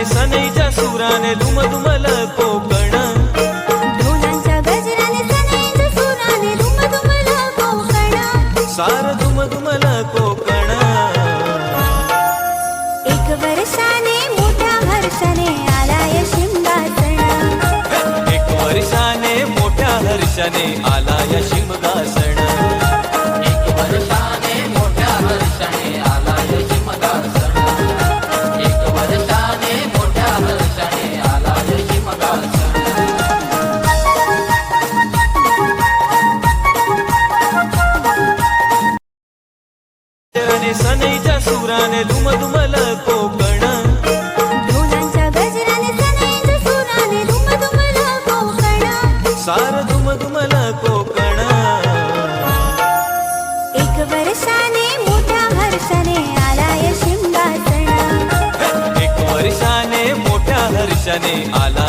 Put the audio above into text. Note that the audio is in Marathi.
गजराने सनईच्या सुराने दुमदुमल कोकण, ढोलांच्या गजराने सनईच्या सुराने दुमदुमल कोकण, सार दुमदुमल कोकण. एक वर्षाने मोठ्या हर्षाने आलाय शिमगासण, एक वर्षाने मोठ्या हर्षाने आलाय शिमगासण. एक वर्षाने मोठ्या हर्षाने आलाय शिमगासण, एक वर्षाने मोठ्या हर्षाने आलाय शिमगासण. गजराने सनईच्या सुराने दुमदुमल कोकण, ढोलांच्या गजराने सनईच्या सुराने दुमदुमल कोकण, सार दुमदुमल कोकण. एक वर्षाने मोठ्या हर्षाने आलाय शिमगासण, एक वर्षाने मोठ्या हर्षाने आला